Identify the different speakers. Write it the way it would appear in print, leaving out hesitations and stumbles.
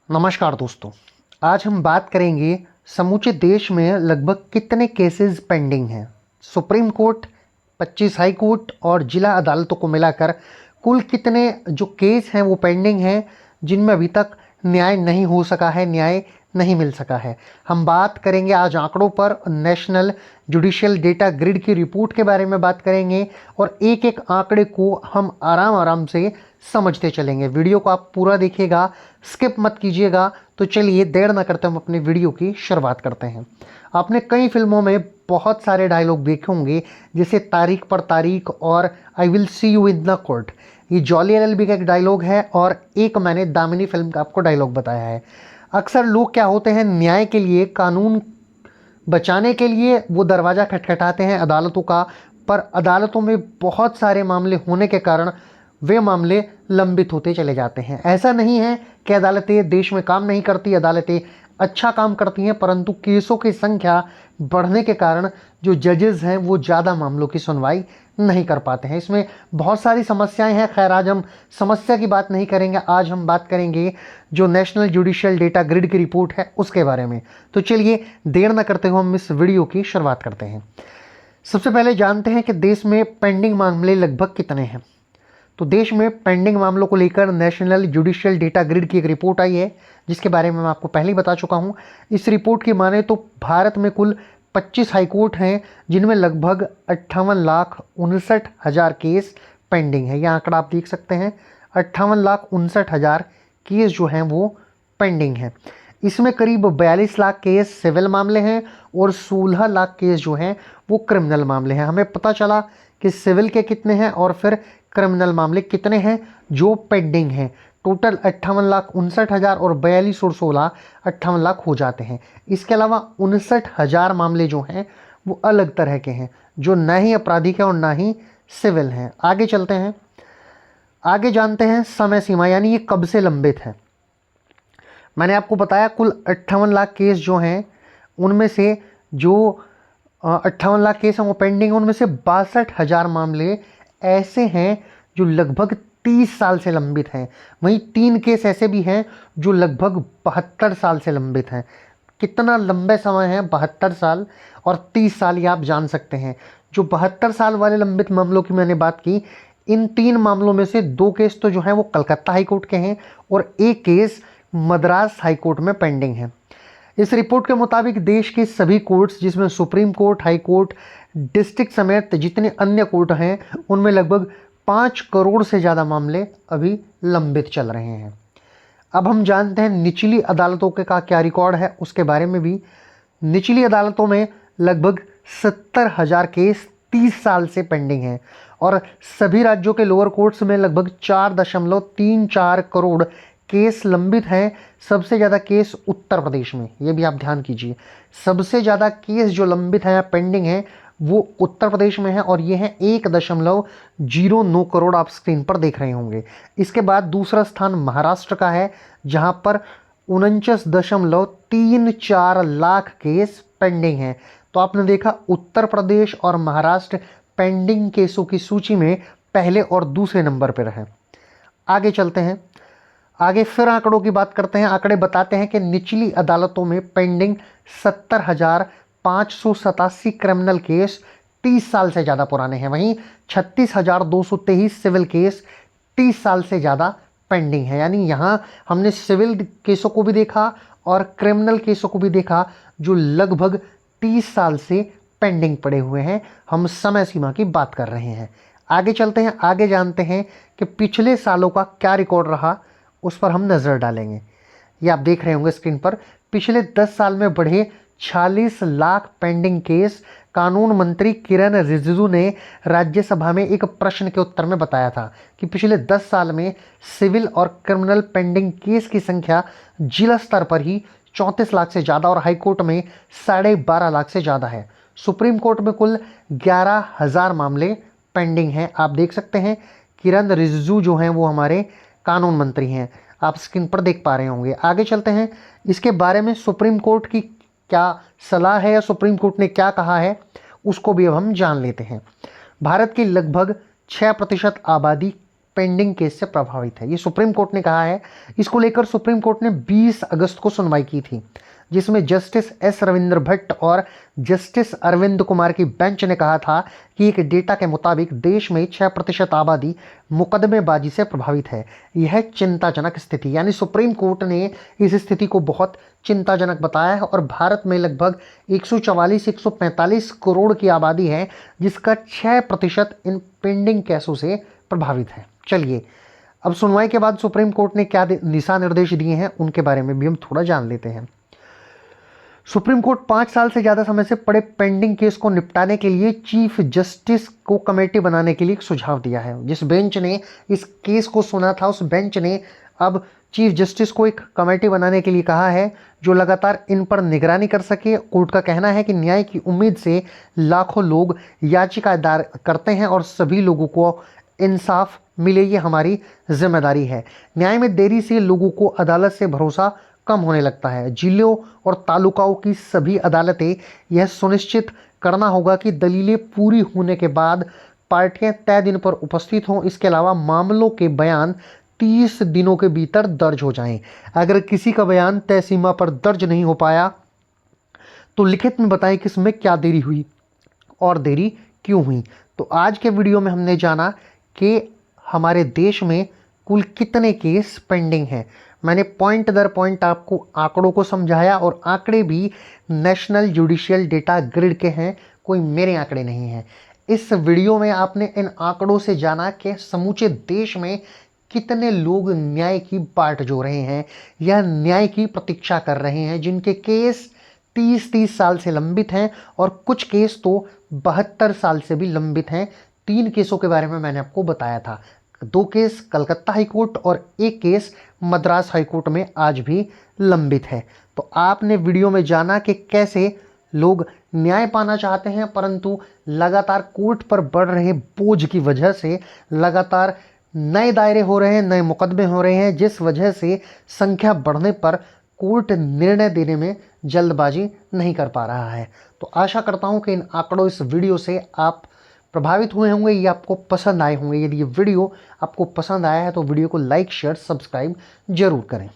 Speaker 1: नमस्कार दोस्तों। आज हम बात करेंगे समूचे देश में लगभग कितने केसेस पेंडिंग हैं। सुप्रीम कोर्ट, 25 हाई कोर्ट और जिला अदालतों को मिलाकर कुल कितने जो केस हैं वो पेंडिंग हैं, जिनमें अभी तक न्याय नहीं हो सका है, न्याय नहीं मिल सका है। हम बात करेंगे आज आंकड़ों पर, नेशनल जुडिशियल डेटा ग्रिड की रिपोर्ट के बारे में बात करेंगे और एक एक आंकड़े को हम आराम आराम से समझते चलेंगे। वीडियो को आप पूरा देखिएगा, स्किप मत कीजिएगा। तो चलिए देर ना करते हम अपने वीडियो की शुरुआत करते हैं। आपने कई फिल्मों में बहुत सारे डायलॉग देखे होंगे, जैसे तारीख पर तारीख और I will see you in the court. ये जॉली एलएलबी का एक डायलॉग है और एक मैंने दामिनी फिल्म का आपको डायलॉग बताया है। अक्सर लोग क्या होते हैं, न्याय के लिए, कानून बचाने के लिए वो दरवाज़ा खटखटाते हैं अदालतों का, पर अदालतों में बहुत सारे मामले होने के कारण वे मामले लंबित होते चले जाते हैं। ऐसा नहीं है कि अदालतें देश में काम नहीं करती, अदालतें अच्छा काम करती हैं, परंतु केसों की संख्या बढ़ने के कारण जो जजेस हैं वो ज़्यादा मामलों की सुनवाई नहीं कर पाते हैं। इसमें बहुत सारी समस्याएं हैं। खैर, आज हम समस्या की बात नहीं करेंगे, आज हम बात करेंगे जो नेशनल जुडिशियल डेटा ग्रिड की रिपोर्ट है उसके बारे में। तो चलिए देर न करते हुए हम इस वीडियो की शुरुआत करते हैं। सबसे पहले जानते हैं कि देश में पेंडिंग मामले लगभग कितने हैं। तो देश में पेंडिंग मामलों को लेकर नेशनल जुडिशियल डेटा ग्रिड की एक रिपोर्ट आई है, जिसके बारे में मैं आपको पहले ही बता चुका हूं। इस रिपोर्ट की माने तो भारत में कुल 25 हाईकोर्ट हैं, जिनमें लगभग 58,59,000 केस पेंडिंग है। यह आंकड़ा आप देख सकते हैं, 58,59,000 केस जो हैं वो पेंडिंग हैं। इसमें करीब 42 लाख केस सिविल मामले हैं और 16 लाख केस जो हैं वो क्रिमिनल मामले हैं। हमें पता चला कि सिविल के कितने हैं और फिर क्रिमिनल मामले कितने हैं जो पेंडिंग हैं। टोटल 58,59,000 और 42 और 16 58 लाख हो जाते हैं। इसके अलावा 59,000 मामले जो हैं वो अलग तरह के हैं, जो ना ही आपराधिक है और ना ही सिविल हैं। आगे चलते हैं, आगे जानते हैं समय सीमा, यानी ये कब से लंबित है। मैंने आपको बताया कुल 58 लाख केस जो हैं उनमें से जो 58 लाख केस हैं वो पेंडिंग, उनमें से 62,000 मामले ऐसे हैं जो लगभग 30 साल से लंबित हैं। वहीं 3 केस ऐसे भी हैं जो लगभग 72 साल से लंबित हैं। कितना लंबे समय है 72 साल और 30 साल, ये आप जान सकते हैं। जो 72 साल वाले लंबित मामलों की मैंने बात की, इन 3 मामलों में से 2 केस तो जो हैं वो कलकत्ता हाईकोर्ट के हैं और एक केस मद्रास हाईकोर्ट में पेंडिंग है। इस रिपोर्ट के मुताबिक देश के सभी कोर्ट्स, जिसमें supreme court, high court, district समेत जितने अन्य कोर्ट हैं, उनमें लगभग 5 करोड़ से ज़्यादा मामले अभी लंबित चल रहे हैं। अब हम जानते हैं निचली अदालतों के का क्या रिकॉर्ड है उसके बारे में भी। निचली अदालतों में लगभग 70,000 केस 30 साल से पेंडिंग हैं और सभी राज्यों के लोअर कोर्ट्स में लगभग 4.34 करोड़ केस लंबित हैं। सबसे ज़्यादा केस उत्तर प्रदेश में, ये भी आप ध्यान कीजिए, सबसे ज़्यादा केस जो लंबित हैं, पेंडिंग हैं, वो उत्तर प्रदेश में है और ये है 1.09 करोड़, आप स्क्रीन पर देख रहे होंगे। इसके बाद दूसरा स्थान महाराष्ट्र का है, जहां पर 49.34 लाख केस पेंडिंग हैं। तो आपने देखा उत्तर प्रदेश और महाराष्ट्र पेंडिंग केसों की सूची में पहले और दूसरे नंबर पर है। आगे चलते हैं, आगे फिर आंकड़ों की बात करते हैं। आंकड़े बताते हैं कि निचली अदालतों में पेंडिंग 70,587 क्रिमिनल केस 30 साल से ज़्यादा पुराने हैं। वहीं 36,223 सिविल केस 30 साल से ज़्यादा पेंडिंग है। यानी यहाँ हमने सिविल केसों को भी देखा और क्रिमिनल केसों को भी देखा जो लगभग 30 साल से पेंडिंग पड़े हुए हैं। हम समय सीमा की बात कर रहे हैं। आगे चलते हैं, आगे जानते हैं कि पिछले सालों का क्या रिकॉर्ड रहा, उस पर हम नज़र डालेंगे। ये आप देख रहे होंगे स्क्रीन पर। पिछले 10 साल में बढ़े 46 लाख पेंडिंग केस। कानून मंत्री किरण रिजिजू ने राज्यसभा में एक प्रश्न के उत्तर में बताया था कि पिछले 10 साल में सिविल और क्रिमिनल पेंडिंग केस की संख्या जिला स्तर पर ही 34 लाख से ज़्यादा और हाईकोर्ट में 12.5 लाख से ज़्यादा है। सुप्रीम कोर्ट में कुल 11,000 मामले पेंडिंग हैं। आप देख सकते हैं किरण रिजिजू जो हैं वो हमारे कानून मंत्री हैं, आप स्क्रीन पर देख पा रहे होंगे। आगे चलते हैं, इसके बारे में सुप्रीम कोर्ट की क्या सलाह है या सुप्रीम कोर्ट ने क्या कहा है उसको भी अब हम जान लेते हैं। भारत की लगभग 6% आबादी पेंडिंग केस से प्रभावित है। ये सुप्रीम कोर्ट ने कहा है। इसको लेकर सुप्रीम कोर्ट ने 20 अगस्त को सुनवाई की थी, जिसमें जस्टिस एस रविंद्र भट्ट और जस्टिस अरविंद कुमार की बेंच ने कहा था कि एक डेटा के मुताबिक देश में 6% आबादी मुकदमेबाजी से प्रभावित है। यह चिंताजनक स्थिति, यानी सुप्रीम कोर्ट ने इस स्थिति को बहुत चिंताजनक बताया है। और भारत में लगभग 144-145 करोड़ की आबादी है, जिसका 6% इन पेंडिंग केसों से प्रभावित है। चलिए, अब सुनवाई के बाद सुप्रीम कोर्ट ने क्या दिशा निर्देश दिए हैं उनके बारे में भी हम थोड़ा जान लेते हैं। सुप्रीम कोर्ट 5 साल से ज़्यादा समय से पड़े पेंडिंग केस को निपटाने के लिए चीफ जस्टिस को कमेटी बनाने के लिए एक सुझाव दिया है। जिस बेंच ने इस केस को सुना था, उस बेंच ने अब चीफ जस्टिस को एक कमेटी बनाने के लिए कहा है जो लगातार इन पर निगरानी कर सके। कोर्ट का कहना है कि न्याय की उम्मीद से लाखों लोग याचिका दायर करते हैं और सभी लोगों को इंसाफ मिले, ये हमारी जिम्मेदारी है। न्याय में देरी से लोगों को अदालत से भरोसा कम होने लगता है। जिलों और तालुकाओं की सभी अदालतें यह सुनिश्चित करना होगा कि दलीलें पूरी होने के बाद पार्टियां तय दिन पर उपस्थित हों। इसके अलावा मामलों के बयान 30 दिनों के भीतर दर्ज हो जाएं। अगर किसी का बयान तय सीमा पर दर्ज नहीं हो पाया तो लिखित में बताएं कि इसमें क्या देरी हुई और देरी क्यों हुई। तो आज के वीडियो में हमने जाना कि हमारे देश में कुल कितने केस पेंडिंग हैं। मैंने पॉइंट दर पॉइंट आपको आंकड़ों को समझाया और आंकड़े भी नेशनल जुडिशियल डेटा ग्रिड के हैं, कोई मेरे आंकड़े नहीं हैं। इस वीडियो में आपने इन आंकड़ों से जाना कि समूचे देश में कितने लोग न्याय की बाट जो रहे हैं या न्याय की प्रतीक्षा कर रहे हैं, जिनके केस 30-30 साल से लंबित हैं और कुछ केस तो 72 साल से भी लंबित हैं। 3 केसों के बारे में मैंने आपको बताया था। 2 केस कलकत्ता हाईकोर्ट और 1 केस मद्रास हाईकोर्ट में आज भी लंबित है। तो आपने वीडियो में जाना कि कैसे लोग न्याय पाना चाहते हैं, परंतु लगातार कोर्ट पर बढ़ रहे बोझ की वजह से लगातार नए दायरे हो रहे हैं, नए मुकदमे हो रहे हैं, जिस वजह से संख्या बढ़ने पर कोर्ट निर्णय देने में जल्दबाजी नहीं कर पा रहा है। तो आशा करता हूं कि इन आंकड़ों, इस वीडियो से आप प्रभावित हुए होंगे, ये आपको पसंद आए होंगे। यदि ये वीडियो आपको पसंद आया है तो वीडियो को लाइक, शेयर, सब्सक्राइब जरूर करें।